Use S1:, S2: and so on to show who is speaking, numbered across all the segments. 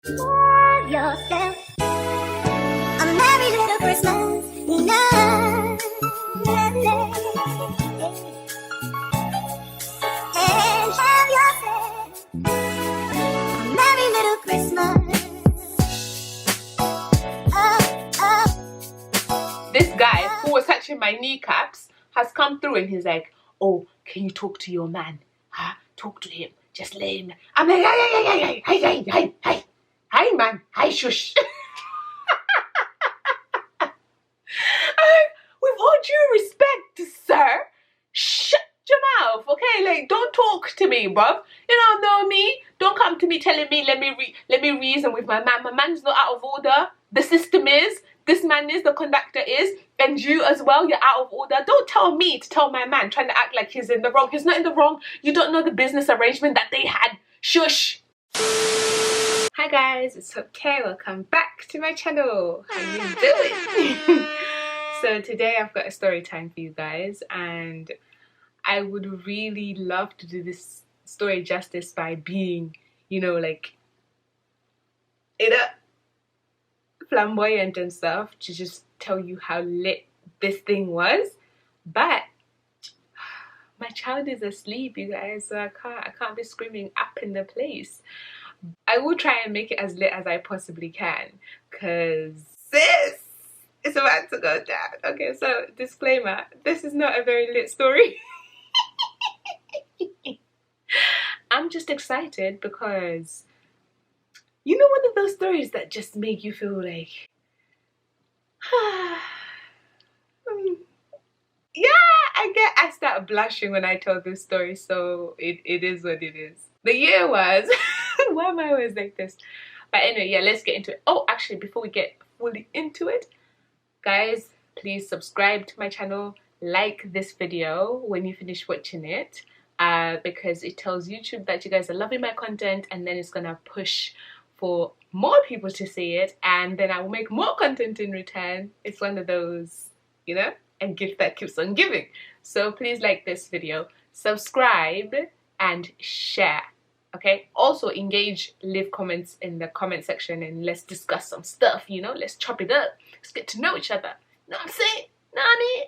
S1: Love yourself. A merry little Christmas. And have yourself a merry little Christmas.
S2: This guy who was touching my kneecaps has come through and he's like, oh, can you talk to your man? Huh? Talk to him. Just let him. I'm like, hi, man. Hi, shush. With all due respect, sir, shut your mouth, okay? Like, don't talk to me, bruv. You don't know me. Don't come to me telling me, let me reason with my man. My man's not out of order. The system is. This man is, the conductor is, and you as well, you're out of order. Don't tell me to tell my man, trying to act like he's in the wrong. He's not in the wrong. You don't know the business arrangement that they had. Shush. Hi guys, it's okay. Welcome back to my channel. How you doing? So today I've got a story time for you guys, and I would really love to do this story justice by being, you know, like, flamboyant and stuff, to just tell you how lit this thing was. But my child is asleep, you guys, so I can't be screaming up in the place. I will try and make it as lit as I possibly can, because sis, it's about to go down. Okay, so disclaimer, this is not a very lit story. I'm just excited because, you know, one of those stories that just make you feel like, yeah, I start blushing when I tell this story, so it is what it is. The year was, why am I always like this? But anyway, yeah, let's get into it. Oh, actually, before we get fully into it, guys, please subscribe to my channel, like this video when you finish watching it, because it tells YouTube that you guys are loving my content, and then it's gonna push for more people to see it, and then I will make more content in return. It's one of those, you know, a gift that keeps on giving. So please like this video, subscribe, and share. Okay, also engage, leave comments in the comment section, and let's discuss some stuff, you know, let's chop it up, let's get to know each other. Know what I'm saying? Nani.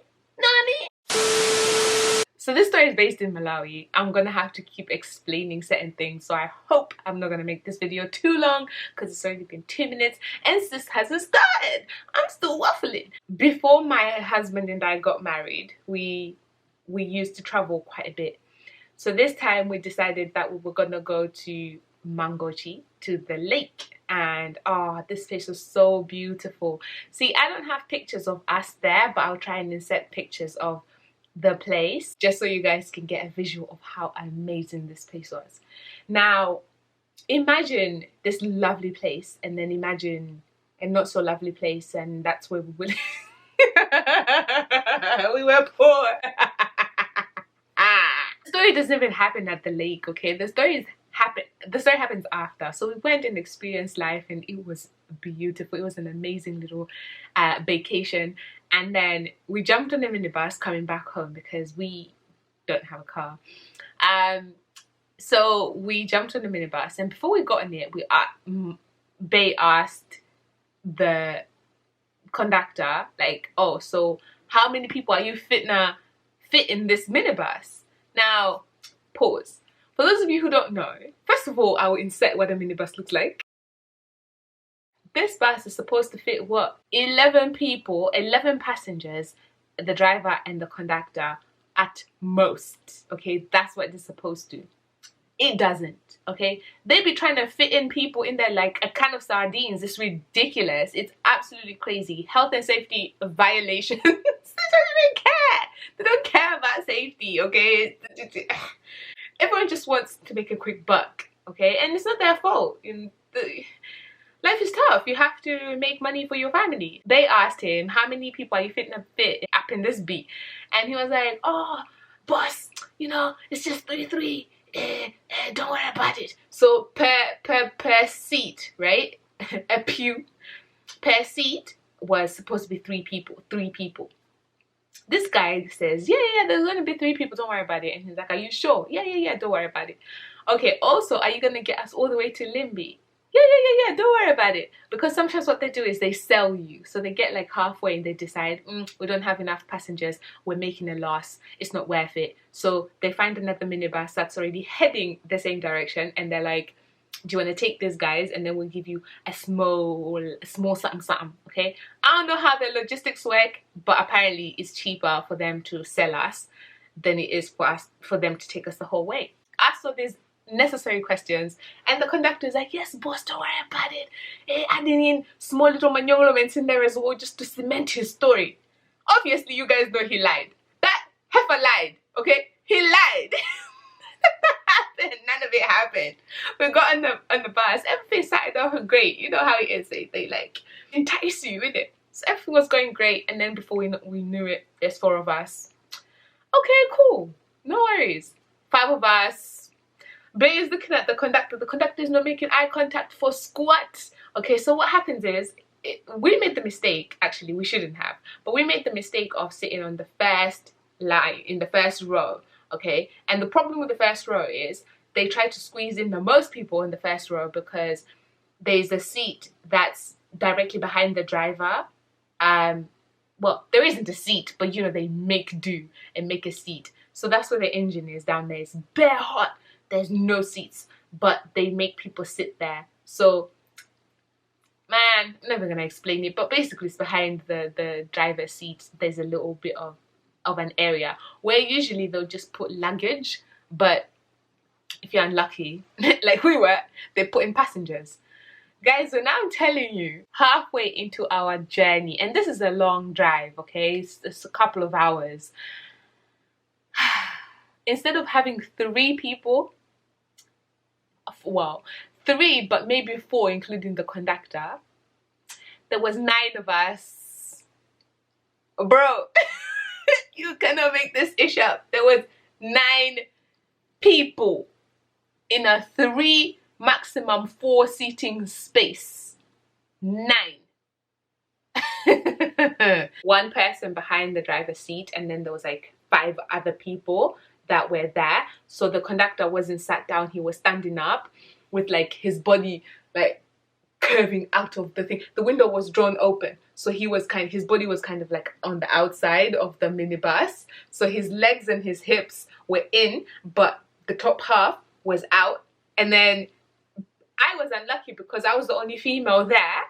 S2: So this story is based in Malawi. I'm gonna have to keep explaining certain things, so I hope I'm not gonna make this video too long, because it's already been 2 minutes and this hasn't started. I'm still waffling. Before my husband and I got married, we used to travel quite a bit. So this time we decided that we were gonna go to Mangochi, to the lake, and this place was so beautiful. See, I don't have pictures of us there, but I'll try and insert pictures of the place just so you guys can get a visual of how amazing this place was. Now imagine this lovely place, and then imagine a not so lovely place, and that's where we were. We were poor. The story doesn't even happen at the lake, okay? The story happens after. So we went and experienced life, and it was beautiful. It was an amazing little vacation. And then we jumped on a minibus coming back home because we don't have a car. So we jumped on the minibus, and before we got in it, they asked the conductor, like, oh, so how many people are you fit in this minibus? Now, pause. For those of you who don't know, first of all, I will insert what a minibus looks like. This bus is supposed to fit what? 11 people, 11 passengers, the driver and the conductor at most. Okay, that's what it's supposed to. It doesn't, okay? They be trying to fit in people in there like a can of sardines. It's ridiculous. It's absolutely crazy. Health and safety violations. They don't even care. They don't care about safety, okay? Everyone just wants to make a quick buck, okay? And it's not their fault. Life is tough. You have to make money for your family. They asked him, how many people are you fit up in this beat? And he was like, oh, boss, you know, it's just 33. Don't worry about it. So per seat, right? A pew per seat was supposed to be 3 people. This guy says, yeah, there's gonna be 3 people, don't worry about it. And he's like, are you sure? Yeah, don't worry about it. Okay, also, are you gonna get us all the way to Limby? Yeah, don't worry about it. Because sometimes what they do is they sell you. So they get like halfway and they decide, we don't have enough passengers, we're making a loss, it's not worth it. So they find another minibus that's already heading the same direction, and they're like, do you want to take these guys, and then we'll give you a small something, okay? I don't know how the logistics work, but apparently it's cheaper for them to sell us than it is for them to take us the whole way. Ask all these necessary questions, and the conductor is like, yes boss, don't worry about it, adding in small little manyonglements in there as well just to cement his story. Obviously you guys know he lied. That heifer lied, okay? He lied. None of it happened. We got on the bus, everything started off great. You know how it is, they like entice you with it. So everything was going great, and then before we knew it, there's 4 of us. Okay, cool, no worries. 5 of us. Bay is looking at the conductor. The conductor is not making eye contact for squat. Okay, so what happens is, we made the mistake, actually we shouldn't have, but we made the mistake of sitting on the first line, in the first row. Okay, and the problem with the first row is they try to squeeze in the most people in the first row because there's a seat that's directly behind the driver. Well, there isn't a seat, but you know, they make do and make a seat. So that's where the engine is down there. It's bare hot. There's no seats, but they make people sit there. So, man, I'm never gonna explain it, but basically it's behind the driver's seat. There's a little bit of an area where usually they'll just put luggage, but if you're unlucky, like we were, they put in passengers. Guys, so now I'm telling you, halfway into our journey, and this is a long drive, okay? It's a couple of hours. Instead of having 3 people, well, 3, but maybe 4, including the conductor, there was 9 of us. Bro, you cannot make this ish up. There was 9 people in a 3, maximum 4 seating space. 9. 1 person behind the driver's seat, and then there was like 5 other people that were there. So the conductor wasn't sat down, he was standing up with like his body like curving out of the thing. The window was drawn open, so his body was kind of like on the outside of the minibus. So his legs and his hips were in, but the top half was out. And then I was unlucky because I was the only female there.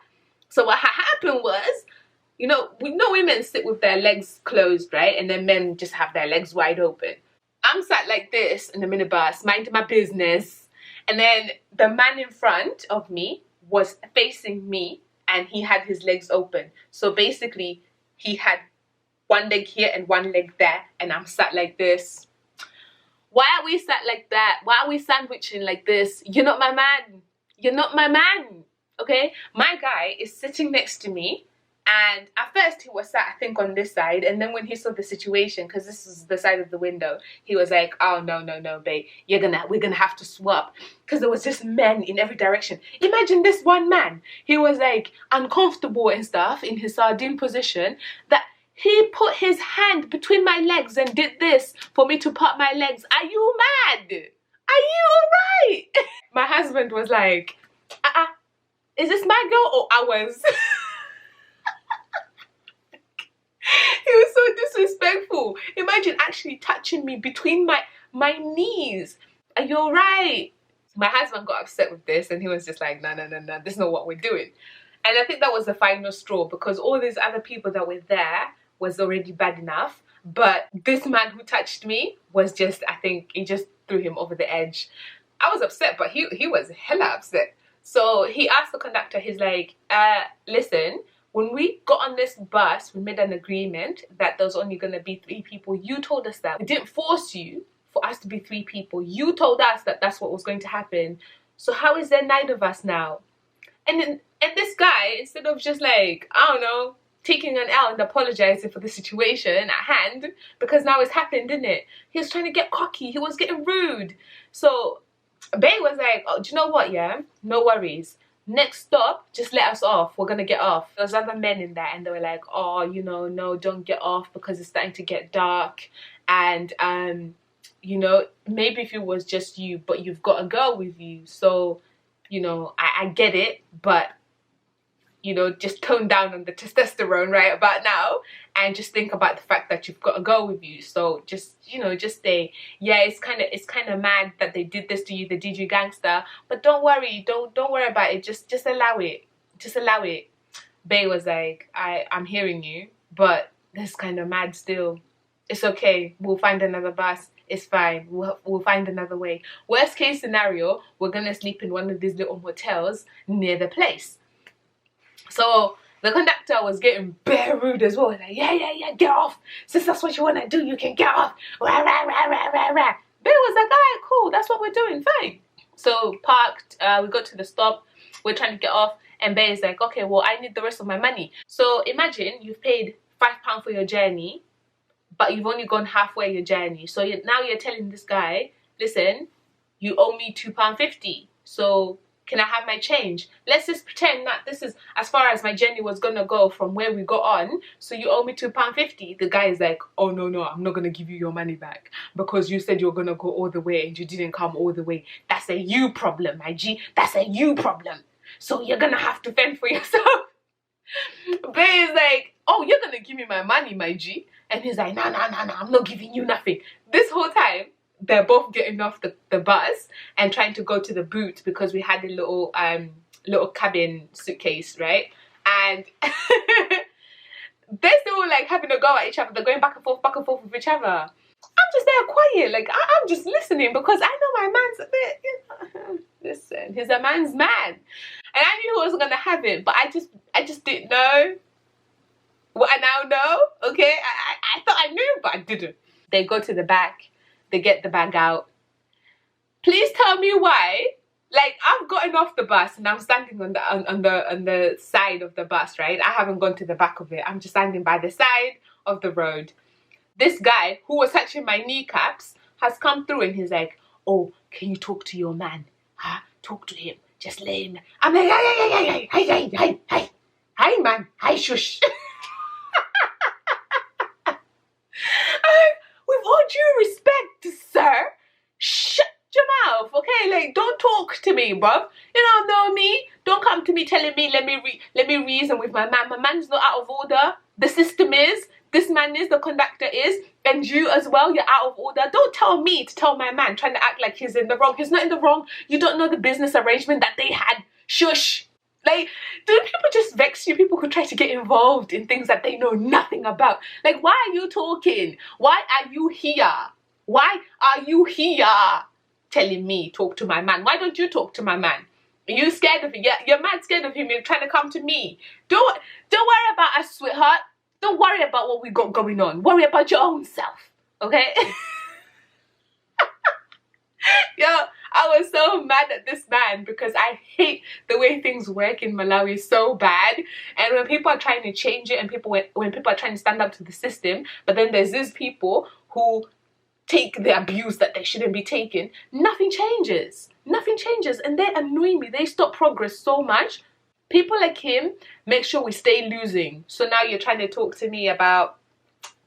S2: So what happened was, you know, we know women sit with their legs closed, right? And then men just have their legs wide open. I'm sat like this in the minibus, minding my business. And then the man in front of me was facing me, and he had his legs open. So basically, he had 1 leg here and 1 leg there, and I'm sat like this. Why are we sat like that? Why are we sandwiching like this? You're not my man. You're not my man, okay? My guy is sitting next to me, and at first he was sat, I think, on this side, and then when he saw the situation, because this is the side of the window, he was like, oh, no, babe, we're gonna have to swap, because there was just men in every direction. Imagine this one man, he was like uncomfortable and stuff in his sardine position, that he put his hand between my legs and did this for me to part my legs. Are you mad? Are you alright? My husband was like, is this my girl or ours? He was so disrespectful. Imagine actually touching me between my knees. Are you alright? My husband got upset with this, and he was just like, no, this is not what we're doing. And I think that was the final straw, because all these other people that were there was already bad enough. But this man who touched me was just, I think it just threw him over the edge. I was upset, but he was hella upset. So he asked the conductor, he's like, listen, when we got on this bus, we made an agreement that there was only going to be 3 people. You told us that. We didn't force you for us to be 3 people. You told us that that's what was going to happen. So how is there 9 of us now? And this guy, instead of just like, I don't know, taking an L and apologizing for the situation at hand, because now it's happened, didn't it? He was trying to get cocky. He was getting rude. So Bay was like, oh, do you know what, yeah? No worries. Next stop, just let us off. We're gonna get off. There's other men in there, and they were like, oh, you know, no, don't get off because it's starting to get dark. And, you know, maybe if it was just you, but you've got a girl with you. So you know, I get it, but you know, just tone down on the testosterone right about now and just think about the fact that you've got a girl with you. So just, you know, just say, yeah, it's kind of mad that they did this to you, they did you gangster, but don't worry, don't worry about it, just allow it, just allow it. Bay was like, I'm hearing you, but this kind of mad still. It's okay, we'll find another bus, it's fine, we'll find another way. Worst case scenario, we're gonna sleep in one of these little motels near the place. So the conductor was getting bare rude as well. Like, yeah, get off. Since that's what you want to do, you can get off. Rah, rah, rah, rah, rah, rah. Bill was like, alright, cool, that's what we're doing, fine. So parked, we got to the stop, we're trying to get off, and Bay is like, okay, well, I need the rest of my money. So imagine you've paid £5 for your journey, but you've only gone halfway your journey. So now you're telling this guy, listen, you owe me £2.50. So can I have my change? Let's just pretend that this is as far as my journey was gonna go from where we got on. So you owe me £2.50. The guy is like, oh no, I'm not gonna give you your money back because you said you're gonna go all the way and you didn't come all the way. That's a you problem, my G. That's a you problem. So you're gonna have to fend for yourself. Bay is like, oh, you're gonna give me my money, my G. And he's like, no, I'm not giving you nothing. This whole time, they're both getting off the bus and trying to go to the boot because we had a little cabin suitcase, right? And they're still like having a go at each other. They're going back and forth with each other. I'm just there quiet, like I'm just listening because I know my man's a bit, you know, listen, he's a man's man. And I knew he wasn't gonna have it, but I just didn't know what I now know, okay? I thought I knew, but I didn't. They go to the back. They get the bag out. Please tell me why. Like, I've gotten off the bus and I'm standing on the side of the bus, right? I haven't gone to the back of it. I'm just standing by the side of the road. This guy who was touching my kneecaps has come through and he's like, oh, can you talk to your man? Huh? Talk to him. Just let him. I'm like, hey, man. Hi, shush. With all due respect, sir, shut your mouth, okay? Like, don't talk to me, bruv. You don't know me. Don't come to me telling me, let me reason with my man. My man's not out of order. The system is. This man is. The conductor is. And you as well, you're out of order. Don't tell me to tell my man, trying to act like he's in the wrong. He's not in the wrong. You don't know the business arrangement that they had. Shush. Like, do people just vex you? People who try to get involved in things that they know nothing about. Like, why are you talking? Why are you here? Why are you here telling me talk to my man? Why don't you talk to my man? Are you scared of him? You're mad scared of him. You're trying to come to me. Don't worry about us, sweetheart. Don't worry about what we got going on. Worry about your own self, okay? Yo, I was so mad at this man because I hate the way things work in Malawi so bad. And when people are trying to change it and when people are trying to stand up to the system, but then there's these people who take the abuse that they shouldn't be taking, nothing changes. Nothing changes. And they annoy me. They stop progress so much. People like him make sure we stay losing. So now you're trying to talk to me about,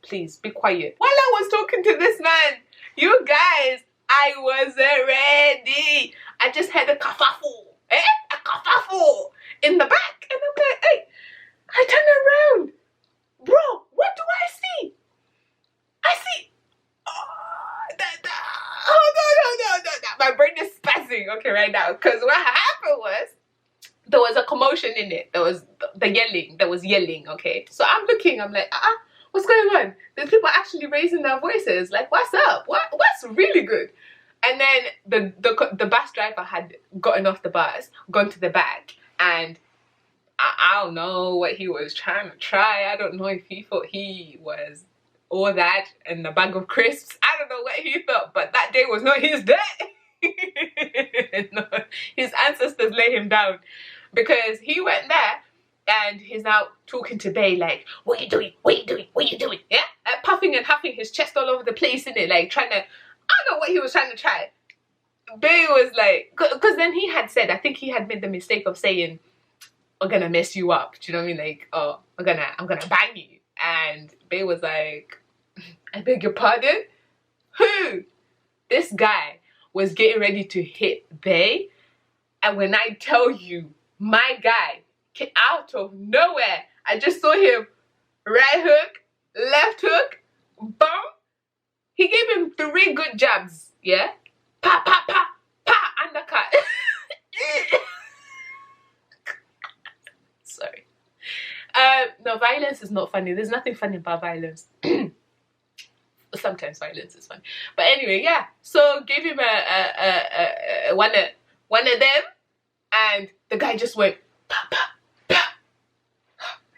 S2: please be quiet. While I was talking to this man, you guys, I wasn't ready. I just had a kerfuffle, a kerfuffle in the back. And I'm like, hey, I turn around. Bro, what do I see? I see, oh, no. My brain is spazzing, okay, right now. Because what happened was, there was a commotion in it. There was yelling, okay? So I'm looking, I'm like, what's going on? There's people actually raising their voices. Like, what's up? What's really good? And then the bus driver had gotten off the bus, gone to the back, and I don't know what he was trying to try. I don't know if he thought he was all that and a bag of crisps. I don't know what he thought, but that day was not his day. No, his ancestors lay him down because he went there and he's now talking to Bay like, what you doing? What you doing? What you doing? Yeah, puffing and huffing his chest all over the place, in it, like trying to, I don't know what he was trying to try. Bay was like, because then he had said, I think he had made the mistake of saying, I'm gonna mess you up. Do you know what I mean? Like, oh, I'm gonna bang you. And Bay was like, I beg your pardon? Who? This guy was getting ready to hit Bay, And when I tell you, my guy, out of nowhere, I just saw him right hook, left hook, boom. He gave him 3 good jabs, yeah? Pa, pa, pa, pa, undercut. Sorry. No, violence is not funny. There's nothing funny about violence. Sometimes violence is funny. But anyway, yeah. So gave him one of them, and the guy just went, pa, pa, pa.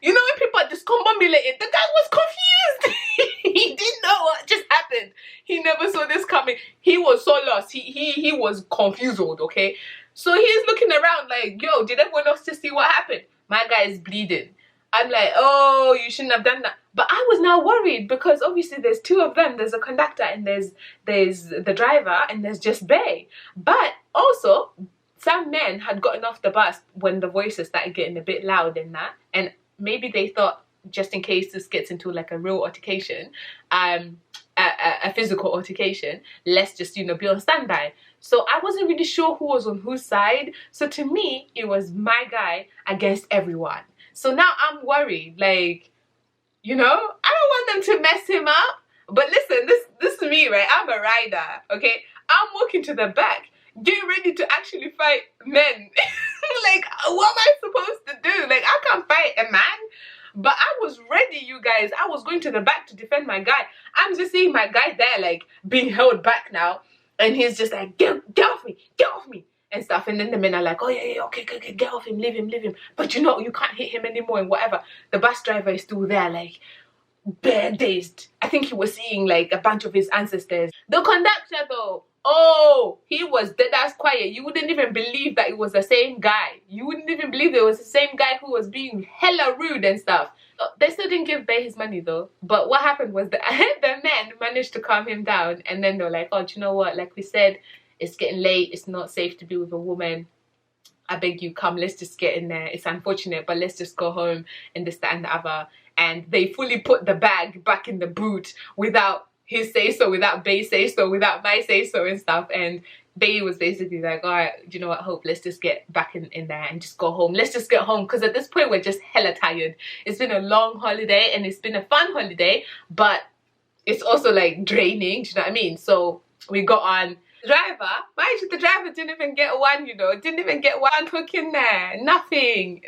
S2: You know when people are discombobulated, the guy was confused. He didn't know what just happened. He never saw this coming. He was so lost. He was confused, okay? So he's looking around like, yo, did everyone else just see what happened? My guy is bleeding. I'm like, oh, you shouldn't have done that. But I was now worried because obviously there's 2 of them. There's a conductor and there's the driver and there's just Bay. But also, some men had gotten off the bus when the voices started getting a bit loud and that. And maybe they thought, just in case this gets into like a real altercation, a physical altercation, let's just, you know, be on standby. So I wasn't really sure who was on whose side. So to me, it was my guy against everyone. So now I'm worried, like, you know, I don't want them to mess him up. But listen, this is me, right? I'm a rider, okay? I'm walking to the back, getting ready to actually fight men. Like, what am I supposed to do? Like, I can't fight a man. But I was ready, you guys. I was going to the back to defend my guy. I'm just seeing my guy there, like, being held back now. And he's just like, get off me, and stuff. And then the men are like, oh, yeah, okay, get off him, leave him. But you know, you can't hit him anymore and whatever. The bus driver is still there, like, bare dazed. I think he was seeing, like, a bunch of his ancestors. The conductor, though, oh, he was dead ass quiet. You wouldn't even believe that it was the same guy. You wouldn't even believe it was the same guy who was being hella rude and stuff. They still didn't give Bay his money though. But what happened was the men managed to calm him down. And then they're like, oh, do you know what? Like we said, it's getting late. It's not safe to be with a woman. I beg you, come, let's just get in there. It's unfortunate, but let's just go home and this, that, and the other. And they fully put the bag back in the boot without his say-so, without Bay's say-so, without my say-so and stuff. And Bay was basically like, all right, do you know what, Hope, let's just get back in there and just go home. Let's just get home, because at this point we're just hella tired. It's been a long holiday and it's been a fun holiday, but it's also like draining, do you know what I mean? So we got on. Driver, mind you, the driver didn't even get one, you know, didn't even get one hook in there. Nothing.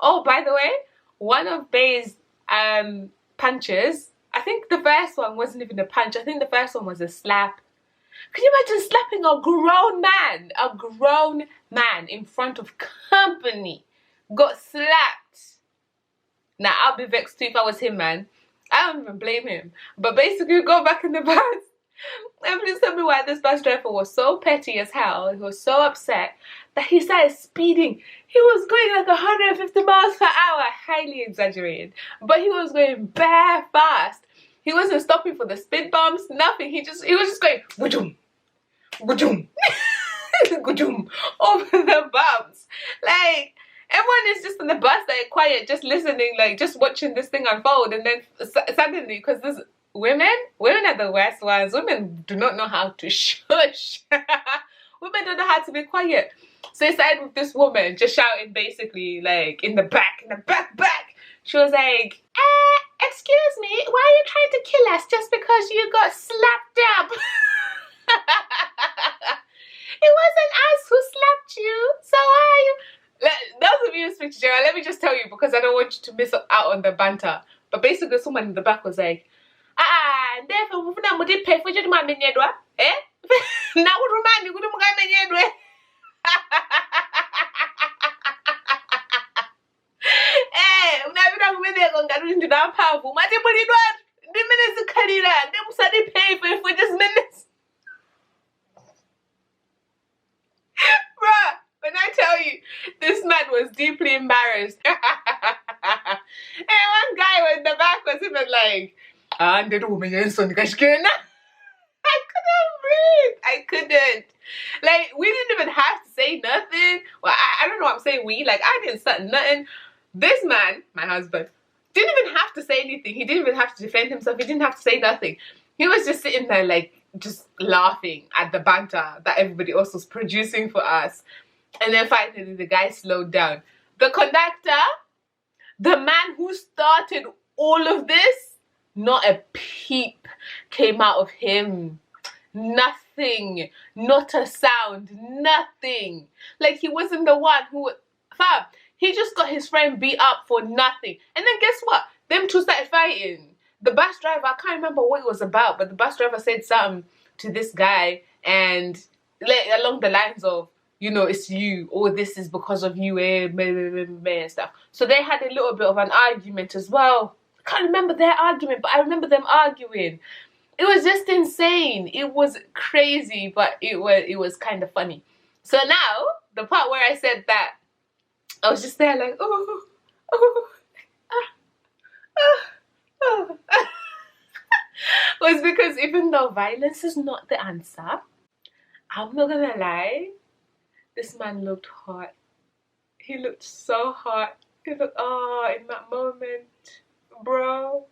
S2: Oh, by the way, one of Bay's punches, I think the first one wasn't even a punch. I think the first one was a slap. Can you imagine slapping a grown man in front of company? Got slapped. Now, I'll be vexed too if I was him, man. I don't even blame him. But basically, go back in the bus. And please tell me why this bus driver was so petty as hell. He was so upset that he started speeding. He was going like 150 miles per hour. Highly exaggerated. But he was going bare fast. He wasn't stopping for the speed bumps, nothing. He was just going wujum, wujum, wujum over the bumps. Like, everyone is just in the bus, like quiet, just listening, like just watching this thing unfold. And then suddenly, because this women are the worst ones. Women do not know how to shush. Women don't know how to be quiet. So he started with this woman just shouting, basically, like in the back. She was like, excuse me, why are you trying to kill us just because you got slapped up? It wasn't us who slapped you, so why are you... Those of you who speak to Gerald, let me just tell you, because I don't want you to miss out on the banter. But basically, someone in the back was like, therefore, we don't pay for you to my menyedwa, eh? Now we remind me, we don't get menyedwa. Bruh, when I tell you, this man was deeply embarrassed. And one guy in the back was even like, I couldn't breathe. I couldn't. Like, we didn't even have to say nothing. Well, I don't know what I'm saying, we. Like, I didn't say nothing. This man, my husband, didn't even have to say anything. He didn't even have to defend himself. He didn't have to say nothing. He was just sitting there, like, just laughing at the banter that everybody else was producing for us. And then finally the guy slowed down. The conductor, the man who started all of this, not a peep came out of him. Nothing, not a sound, nothing. Like he wasn't the one who, fam, he just got his friend beat up for nothing. And then guess what? Them two started fighting. The bus driver, I can't remember what it was about, but the bus driver said something to this guy and like, along the lines of, you know, it's you, or this is because of you, and stuff. So they had a little bit of an argument as well. I can't remember their argument, but I remember them arguing. It was just insane. It was crazy, but it was kind of funny. So now, the part where I said that, I was just there like, oh, was because even though violence is not the answer, I'm not gonna lie, this man looked hot. He looked so hot. He looked, oh, in that moment, bro.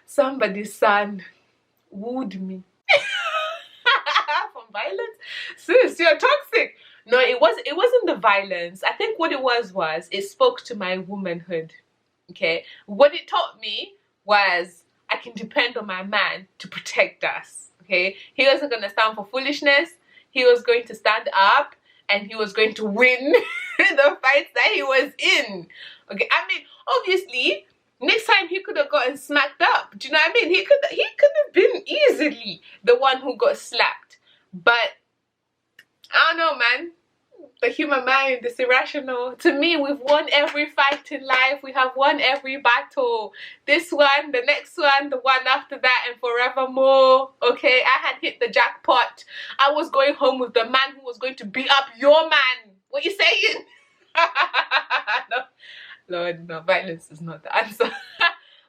S2: Somebody's son wooed me. From violence? Sis, you're toxic. No, it wasn't the violence. I think what it was it spoke to my womanhood. Okay? What it taught me was I can depend on my man to protect us. Okay? He wasn't gonna stand for foolishness. He was going to stand up and he was going to win the fights that he was in. Okay, I mean, obviously, next time he could have gotten smacked up. Do you know what I mean? He could have been easily the one who got slapped. But I don't know, man. The human mind is irrational. To me, we've won every fight in life. We have won every battle. This one, the next one, the one after that, and forevermore. Okay, I had hit the jackpot. I was going home with the man who was going to beat up your man. What you saying? No. Lord, no, violence is not the answer. But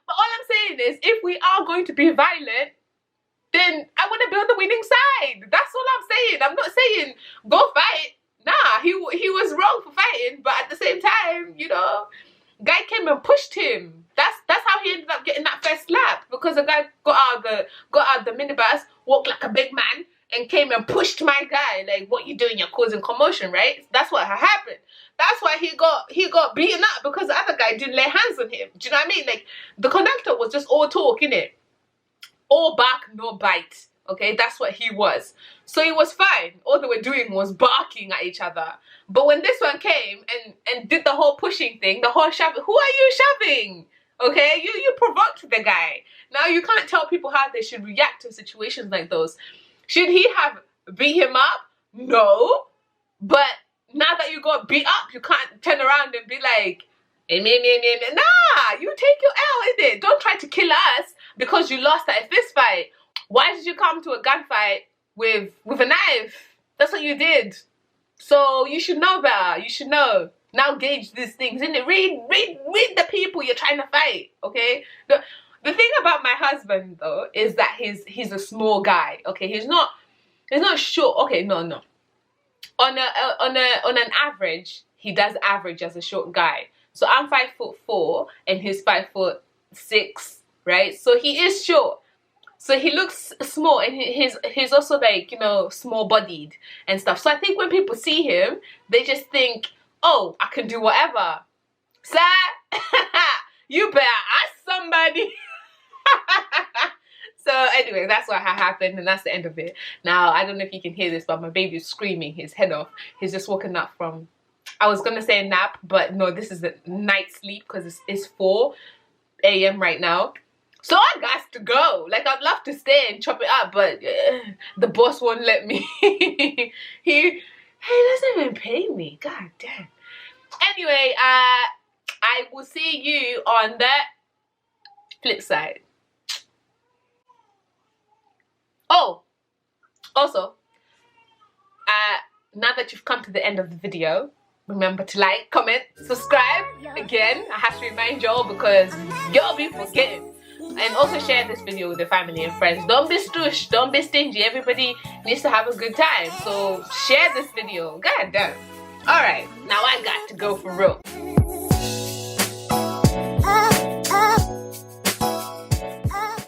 S2: all I'm saying is, if we are going to be violent, then I want to be on the winning side. That's all I'm saying. I'm not saying go fight. Nah, he was wrong for fighting, but at the same time, you know, guy came and pushed him. That's how he ended up getting that first slap, because the guy got out of the minibus, walked like a big man, and came and pushed my guy. Like, what you doing? You're causing commotion, right? That's what happened. That's why he got beaten up, because the other guy didn't lay hands on him. Do you know what I mean? Like, the conductor was just all talk, innit? All bark, no bite. Okay, that's what he was. So he was fine. All they were doing was barking at each other. But when this one came and did the whole pushing thing, the whole shoving, who are you shoving? Okay, you provoked the guy. Now you can't tell people how they should react to situations like those. Should he have beat him up? No. But now that you got beat up, you can't turn around and be like, nah, you take your L, innit? Don't try to kill us because you lost at a fist fight. Why did you come to a gunfight with a knife? That's what you did. So you should know better. You should know. Now gauge these things, innit? Read the people you're trying to fight, okay? The thing about my husband though is that he's a small guy, okay? He's not short. Okay, no. On an average, he does average as a short guy. So I'm 5'4" and he's 5'6", right? So he is short. So he looks small, and he's also like, you know, small bodied and stuff. So I think when people see him, they just think, oh, I can do whatever. Sir, you better ask somebody. So anyway, that's what happened, and that's the end of it. Now, I don't know if you can hear this, but my baby's screaming his head off. He's just woken up from, I was going to say a nap, but no, this is the night sleep, because it's 4 a.m. right now. So I got to go. Like, I'd love to stay and chop it up, but the boss won't let me. he doesn't even pay me. God damn. Anyway, I will see you on the flip side. Oh, also, now that you've come to the end of the video, remember to like, comment, subscribe. Again, I have to remind y'all because y'all be forgetting. And also share this video with your family and friends. Don't be stoosh, don't be stingy. Everybody needs to have a good time. So share this video. God damn. Alright, now I got to go for real.